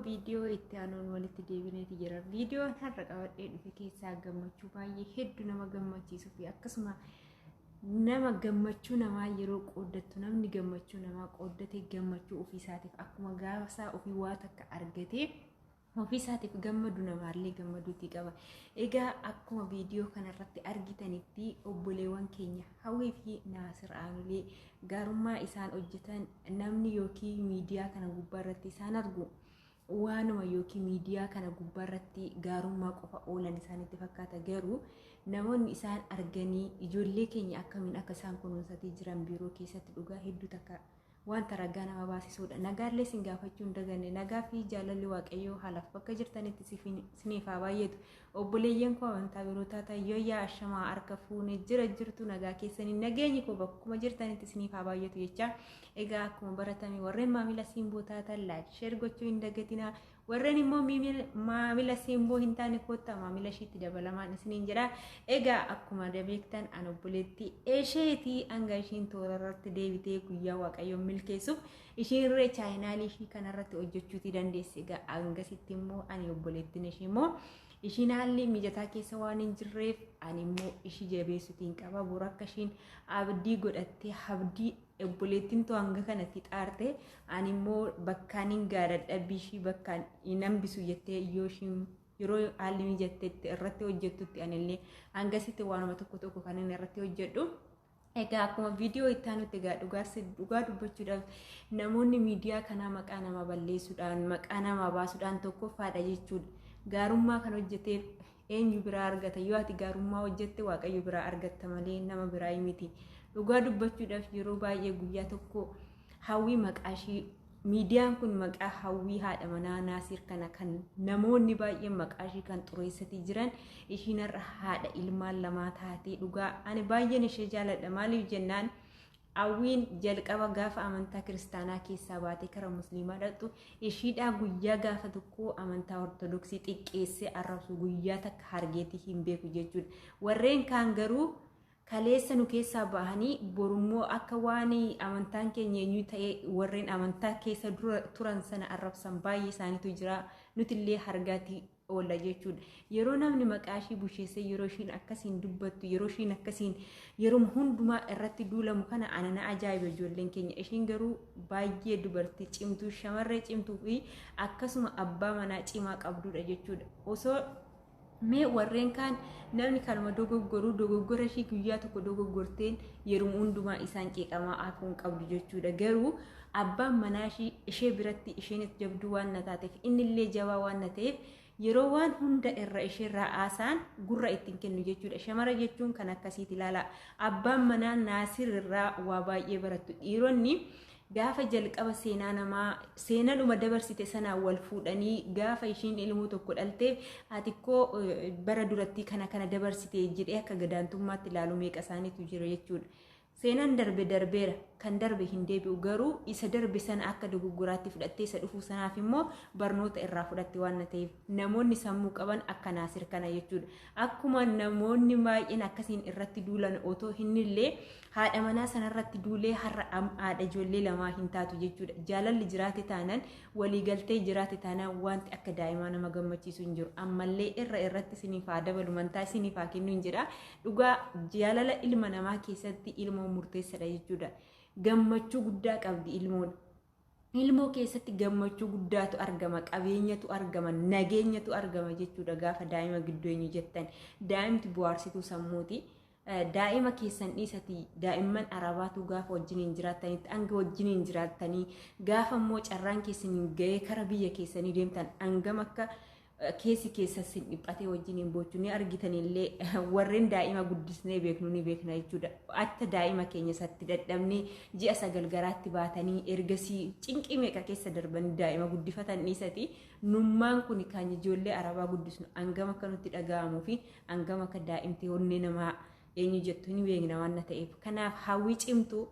viidiyoo itti aanuun walitti deebineeti jira. Viidiyoon har'a qabadhee dhufe keessaa gammachuu baay'ee hedduu nama gammachiisuu fi akkasuma nama gammachuu namaa yeroo qooddattu namni gammachuu namaa qooddatee gammachuu ofiisaatiif akkuma gaafasaa ofii waa takka argatee ofiisaatiif gammadu namaallee gammaduutii qaba. Egaa akkuma viidiyoo kanarratti argitanitti obboleewwan keenya Hawwii fi Naasir Aanulee gaarummaa isaan hojjetan namni yookiin miidiyaa kana gubbaarratti isaan argu waanuma yookiin miidiyaa kana gubbaarratti gaarummaa qofa oolan isaanitti fakkaata. Garuu namoonni isaan arganii ijoollee keenya akkamiin akka isaan kunuunsatii jiran biiroo keessatti dhugaa hedduu takka wanta ragaa nama baasisuudha. Nagaallee sin gaafachuu hin daganne. Nagaa fi jaalalli Waaqayyoo haalaaf bakka jirtanitti siniif haa baay'atu. Obboleeyyan koo amantaa biroo taatan yoo yaa ashamaa harka fuunee jirtu nagaa keessanii nageenyi koo bakkuma jirtanitti siniif haa baay'atu jecha. Egaa akkuma baratame warreen maamila Simboo taatan laayik sheer gochuu hin dagatinaa. Warreen immoo maamila Simboo hin taane koottaa maamila ishiitti dabalamaan isiniin jedha. Egaa akkuma beektan an obboleettii isheetii hanga ishiin toorarratti deebitee guyyaa Waaqayyoon milkeessuuf ishiin irree chaayinaalii ishii kanarratti hojjechuutii dandeesse. Egaa hangasitti immoo ani obboleettiin ishii immoo ishiin haalli mijataa keessa waan hin jirreef ani immoo ishii jabeessuutiin qaba. Bor akka ishiin abdii godhattee abdii obboleettiin too hanga kanatti xaarte ani immoo bakkaan hin gaadadhabbii ishii bakkaan hin hambisu jettee yoo ishiin yeroo haalli mijatteetti irratti hojjettutti anillee hangasitti waanuma tokko kan inni irratti hojjedhu. Egaa akkuma viidiyoo itti aanutti egaa dhugaa dubbachuudhaaf namoonni miidiyaa kanaa maqaa nama balleessuudhaan maqaa nama baasuudhaan tokkoffaadha jechuudha. Gaarummaa kan hojjeteef eenyu biraa argata? Yoo ati gaarummaa hojjette Waaqayyo biraa argatta malee nama biraa miti. Dhugaa dubbachuudhaaf yeroo baay'ee guyyaa tokko Hawwii maqaa ishii miidiyaan kun maqaa Hawwii haadha manaa Naasir kana kan namoonni baay'een maqaa ishii kan xureessatii jiran ishiin irra haadha ilmaan lamaa taatee dhugaa ani baay'een ishee jaaladha. Maaliif jennaan Hawwiin jalqaba gaafa amantaa kiristaanaa keessaa baatee kara musliimaa dhaqxu ishiidhaa guyyaa gaafa tokko amantaa ortodoksii xiqqeessee arrabsu guyyaa takka hargeetii hin beeku jechuudha. Warreen kaan garuu kaleessa nu keessaa bahanii borummoo akka waan amantaan keenya eenyu ta'ee warreen amantaa keessa turan sana arrabsan baay'ee isaaniitu jira. Nutillee hargaatti oolla jechuudha. Yeroo namni maqaa ishii busheessee yeroo ishiin akkasiin dubbattu yeroo ishiin akkasiin yeroo hundumaa irratti duulamu kana anana ajaa'iba ijoolleen keenya. Ishiin garuu baay'ee dubartii cimtuu shamarree cimtuu fi akkasuma abbaa manaa cimaa qabdudha jechuudha. Osoo mee warreen kaan namni kalma dogoggora ishii guyyaa tokko dogoggorteen yeroo hundumaa isaan qeeqamaa hafuun qabdu jechuudha. Garuu abbaan manaa ishee biratti isheenis jabduu waan na taateef innillee jabaa waan na ta'eef yeroo waan hunda irra isheerraa haasaan gurra ittiin kennu jechuudha. Shamara jechuun kan akkasiiti ilaala. Abbaan manaa Naasir irraa waa baay'ee barattu. Dhiironni gaafa jalqaba seenaadhuma dabarsite sanaa wal fuudhanii gaafa ishiin ilmoo tokko dhalteef atikkoo bara duratti kana dabarsite jedhee akka gadaantummaatti ilaalu meeqa isaaniitu jira jechuudha. Seenaan darbeera kan darbe hin deebi'u. Garuu isa darbe sana akka dogoggoraatti fudhattee isa dhufuu sanaaf immoo barnoota irraa fudhatte waan ta'eef namoonni sammuu qaban akka Naasir kana jechuudha. Akkuma namoonni baay'een akkasiin irratti duulan otoo hinillee haadha manaa sanarratti duulee har'a haadha ijoollee lamaa hin taatu jechuudha. Jaalalli jiraate taanaan waliigaltee jiraate taanaan wanti akka daa'imaa nama gammachiisu hin jiru. Ammallee irratti isiniif haa dabalu mantaa isiniif haa kennu hin jedha. Dhugaa jaalala ilma namaa keessatti ilmoo murteessadha jechuudha. Gammachuu guddaa qabdi ilmoon. Ilmoo keessatti gammachuu guddaatu argama, qabeenyatu argama, nageenyatu argama jechuudha. Gaafa daa'ima gidduu eenyu jettan daa'imti bohaarsituu sammuuti. Daa'ima keessan dhiisati daa'imman arabaatu gaafa wajjiniin jiraatanitti hanga wajjiniin jiraatanii gaafa immoo carraan keessaniin ga'ee kara biyya keessanii deemtan hangam akka keessi keessatti dhiphatee wajjiniin bochuu ni argitanillee warreen daa'ima guddisnee beeknu ni beekna jechuudha. Akka daa'ima keenya isatti dadhabnee ji'a 9 garaatti baatanii ergasii cinqii meeqa keessa darbanii daa'ima guddifatan dhiisati nummaan kun kan ijoollee arabaa guddisnu hangam akka nutti dhaga'amuu fi hangam akka daa'imti onnee namaa eenyu jettu ni beekna waan ta'eef. Kanaaf Hawwii cimtuu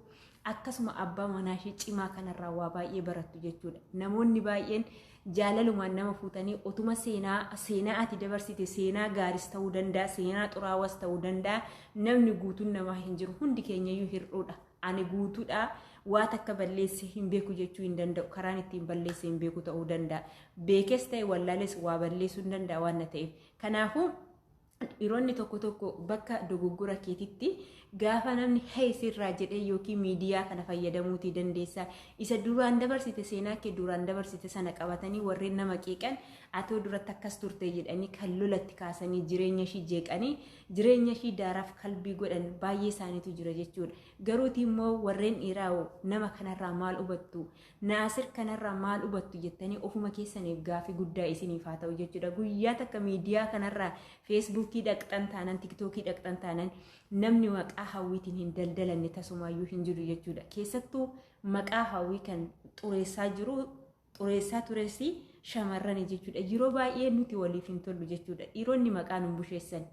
akkasuma abbaa manaa ishee cimaa kanarraa waa baay'ee barattu jechuudha. Namoonni baay'een jaalalumaan nama fuutanii otuma seenaa ati dabarsite seenaa gaaris ta'uu danda'a, seenaa xuraawas ta'uu danda'a. Namni guutuun namaa hin jiru. Hundi keenyayyuu hir'uudha. Ani guutuudha. waa takka balleesse hin beeku jechuu hin danda'u karaan ittiin balleesse hin beeku ta'uu danda'a beekes ta'e wallaales waa balleessuu hin danda'a waan ta'eef kanaafuu dhiironni tokko bakka dogoggora keetitti gaafa namni heesirraa jedhee yookiin miidiyaa kana fayyadamuutii dandeessa isa duraan dabarsite seenaa kee duraan dabarsite sana qabatanii warreen nama qeeqan atoo duratti akkas turte jedhanii kan lolatti kaasanii jireenya ishii jeeqanii jireenya ishii daaraaf qalbii godhan baay'ee isaaniitu jira jechuudha garuuti immoo warreen dhiiraa nama kanarraa maal hubattu naasir kanarraa maal hubattu jettanii ofuma keessaniif gaafii guddaa isiniif haa ta'u jechuudha guyyaa takka miidiyaa kanarraa feesbuukii dhaqxan taanan tiktookii dhaqxan taanan namni maqaa hawwiitiin hin daldalanne tasumaayyuu hin jiru jechuudha keessattuu maqaa hawwii kan xureessaa jiru xureessaa tureessi shamarran jechuudha yeroo baay'ee nuti waliif hin tollu jechuudha dhiironni maqaa nu busheessan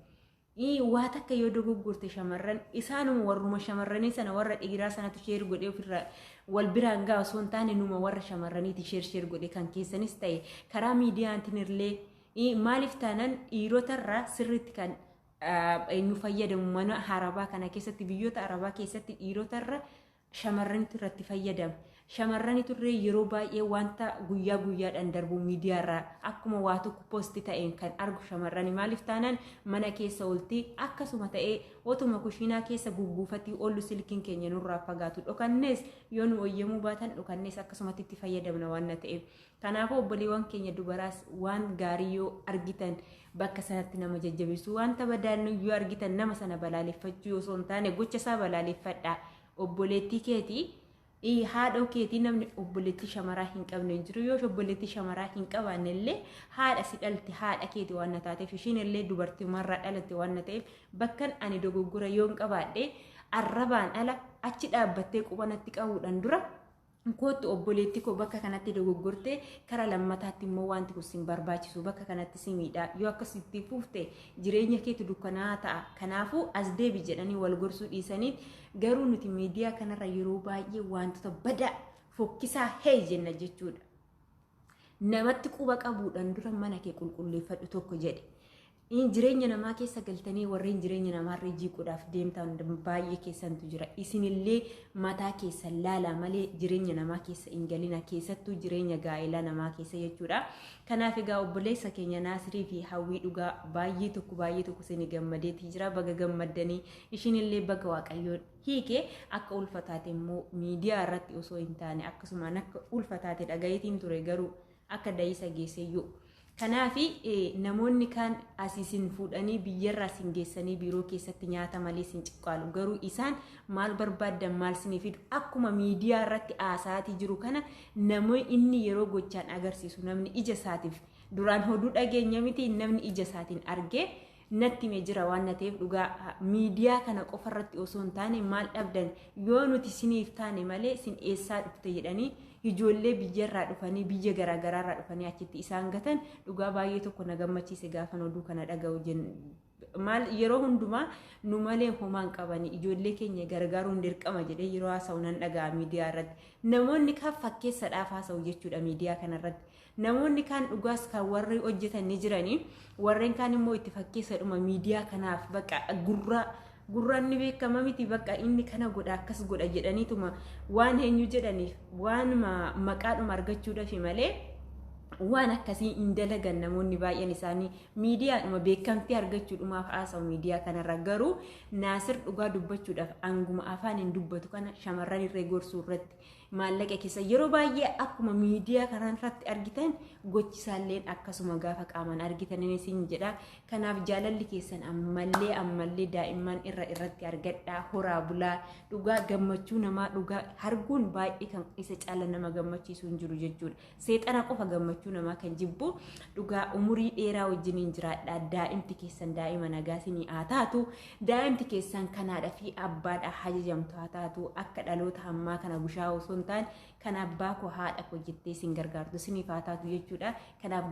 waa takka yoo dogoggorte shamarran isaanuma warruma shamarranii sana warra dhiiraa sanatu sheer godhee ofirra wal biraan gaa osoo hin taane numa warra shamarraniiti sheer godhe kan keessanis ta'e karaa miidiyaatiin illee maaliif taanan dhiirotarraa sirriitti kan eenyu fayyadamu mana arabaa kana keessatti biyyoota arabaa keessatti dhiirotarra shamarranitu irratti fayyadamu shamarranitu irree yeroo baay'ee wanta guyyaa guyyaadhaan darbu miidiyaarraa akkuma waa tokko poosti ta'een kan argu shamarrani maaliif taanaan mana keessa olti akkasuma ta'ee otuma kushiinaa keessa gugguufatii ollu silkiin keenya nurraa fagaatu dhokannees yoo nu oyyamuu baatan dhokannees akkasumatti itti fayyadamna waan ta'eef kanaafuu obboleewwan keenya dubaraas waan gaarii yoo argitan bakka sanatti nama jajjabeessu wanta badaan yoo argitan nama sana balaaleffachuu osoo hin taane gocha isaa balaaleffadhaa obboleettii keetii haadha keetii namni obboleettii shamaraa hin qabne jiru yoo obboleettii shamaraa hin qabaanne illee haadha si dhalti haadha keetii waan taateef ishiin illee dubartii marraa dhalatte waan ta'eef bakkan ani dogoggora yoo hin qabaadhe arrabaan ala achi dhaabbattee qubanatti qabuudhaan dura kootu obboleettii koo bakka kanatti dogoggortee kara lammataatti immoo wanti kun sin barbaachisu bakka kanatti si miidha yoo akkasitti fuufte jireenya keetu dukkanaa ta'a kanaafuu as deebi jedhanii wal gorsuu dhiisanii garuu nuti miidiyaa kanarra yeroo baay'ee wantoota badaa fokkisaa hee jenna jechuudha namatti quba qabuudhaan dura mana kee qulqulleeffadhu tokko jedhe jireenya namaa keessa galtanii warreen jireenya namaarra jiquudhaaf deemtan baay'ee keessantu jira isinillee mataa keessa laala malee jireenya namaa keessa hin galina keessattuu jireenya gaa'elaa namaa keessa jechuudha kanaaf egaa obboleessa keenya Naasirii fi Hawwii dhugaa baay'ee tokko isin gammadeetii jira baga gammaddanii ishinillee baga waaqayyoon hiike akka ulfataate immoo miidiyaa irratti osoo hin taane akkasumaan akka ulfataate dhagayeetiin ture garuu akka dayisa geesseeyyuu kanaafi namoonni kan asiisin fuudhanii biyyarraa sin geessanii biiroo keessatti nyaata malee sin ciqqaalu garuu isaan maal barbaadan maal siniif akkuma miidiyaa irratti haasa'aa jiru kana namoonni inni yeroo gochaan agarsiisu namni ija isaatiif duraan hoduu dhageenya miti namni ija isaatiin argee natti mee jira waan ta'eef dhugaa miidiyaa kana qofa irratti osoo hin taane maal dhabdan yoo nuti siniif taane malee sin eessaa dhufte jedhanii ijoollee biyyarraa dhufanii biyya garaagaraarraa dhufanii achitti isaan gatan dhugaa baay'ee tokko na gammachiise gaafa oduu kana dhaga'u maal yeroo hundumaa nu malee homaan qabanii ijoollee keenya gargaaruun dirqama jedhee yeroo haasa'u nan dhaga'a miidiyaa irratti namoonni kan fakkeessadhaaf haasa'u jechuudha miidiyaa kanarratti namoonni kan dhugaas kan warri hojjetan ni jiranii warreen kaan immoo itti fakkeessadhuma miidiyaa kanaaf bakka gurraanni beekama miti bakka inni kana godha akkas godha jedhaniituma waan eenyu jedhaniif waan maqaadhuma argachuudhaaf malee waan akkasii hin dalagan namoonni baay'een isaanii miidiyaadhuma beekamtii argachuudhumaaf haasa'u miidiyaa kanarra garuu Naasir dhugaa dubbachuudhaaf anguma afaan hin dubbatu kana shamarran irree gorsuu irratti maallaqa keessa yeroo baay'ee akkuma miidiyaa kanarratti argitan gochisaalleen akkasuma gaafa qaaman argitan isin jedha kanaaf jaalalli keessan ammallee daa'imman irratti argadhaa horaa bulaa dhugaa gammachuu namaa dhugaa arguun baay'ee kan isa caala nama gammachiisu hin jiru jechuudha seexana qofa gammachuu nama kan jibbu dhugaa umurii dheeraa wajjiniin jiraadhaa daa'imti keessan daa'ima nagaasinii haa taatu daa'imti keessan kanaadha fi abbaadha hajajamtu haa taatu akka dhaloota hammaa kana bushaa'u osoo hin taane kan abbaa koo haadha koo jettee sin gargaartu siniif haa taatu jechuudha kanaaf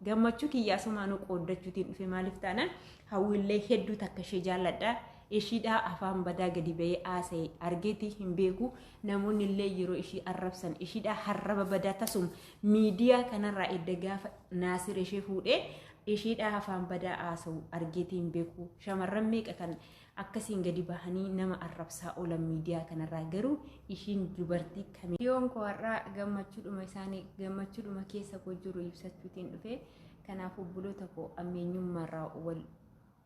gammachuu kiyyaasumaanuu qooddachuutiin dhufe maaliif taanaan hawwiillee hedduu takka ishee jaalladha ishiidhaa afaan badaa gadi ba'ee haasa'e argeetii hin beeku namoonni illee yeroo ishii arrabsan ishiidhaa harraba badaa tasum miidiyaa kanarraa edda gaafa Naasir ishee fuudhee ishiidhaa afaan badaa haasa'u argeetiin beeku shamarran meeqa kan akkasiin gadi bahanii nama arrabsaa oolan miidiyaa kanarraa garuu ishiin dubartii kamii viidiyoon koo har'aa gammachuudhuma keessa koo jiru ibsachuutiin dhufe kanaafuu buloota koo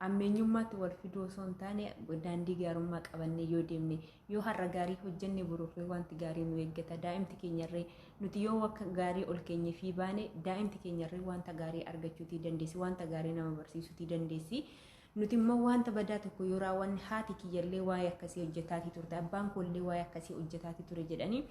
ammeenyummaatti wal fiduu osoo hin taane daandii gaarummaa qabannee yoo deemne yoo har'a gaarii hojjenne boruuflee wanti gaarii nu eeggata daa'imti keenyarree nuti yoo akka gaarii ol keenye fi baane daa'imti keenyarree wanta gaarii argachuutii dandeessi wanta gaarii nama barsiisuutii dandeessi nuti immoo wanta badaa tokko yoo raawwanne haati kiyyallee waa'ee akkasii hojjetaatii turte abbaan koollee waa'ee akkasii hojjetaatii ture jedhanii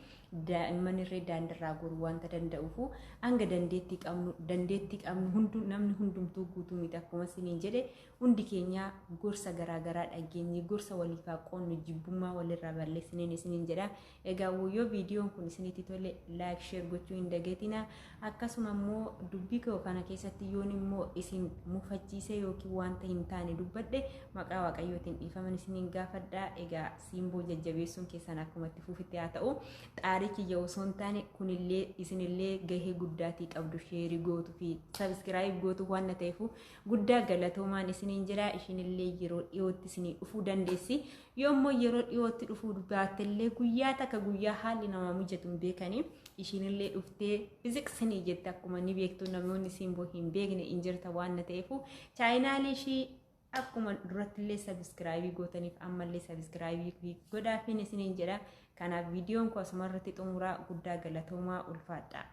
daa'imman irree daandirraa goruu wanta danda'uufu hanga dandeettii qabnu namni hundumtuu guutuu miti akkuma isiniin jedhe hundi keenya gorsa garaagaraa dhageenye gorsa waliif qoonnu jibbummaa walirraa balleessiniin isiniin jedha egaa yoo viidiyoon kun isinitti tole laayik sheer gochuu hin dagatinaa akkasuma immoo dubbii koo kana keessatti yoon immoo isin mufachiise yookiin wanta hin taane dubbadhe maqaa waaqayyootiin dhiifaman isiniin gaafadhaa egaa siimboo jajjabeessuun keessan akkuma itti fufitti haa ta'u xaarii kiyya osoo hin taane kunillee isinillee gahee guddaatii qabdu sheerii gootuu fi sabiskiraayib gootuu waan ta'eefu guddaa galatoomaan isiniin jira ishinillee yeroo dhiyootti isinii dhufuu dandeessi yoommoo yeroo dhiyootti dhufuu baattellee guyyaa takka guyyaa haalli namaa mijatuun beekanii ishinillee dhuftee fiziksanii jette akkuma ni beektu namoonni siimboo hin beekne hin jirta waan ta'eefu chaayinaalii ishii akkuma durattillee sabiskiraayibii gootaniif ammallee sabiskiraayibii godhaafiin isiniin jedha kanaaf viidiyoon koo asumarratti xumuraa guddaa galatoomaa ulfaadha.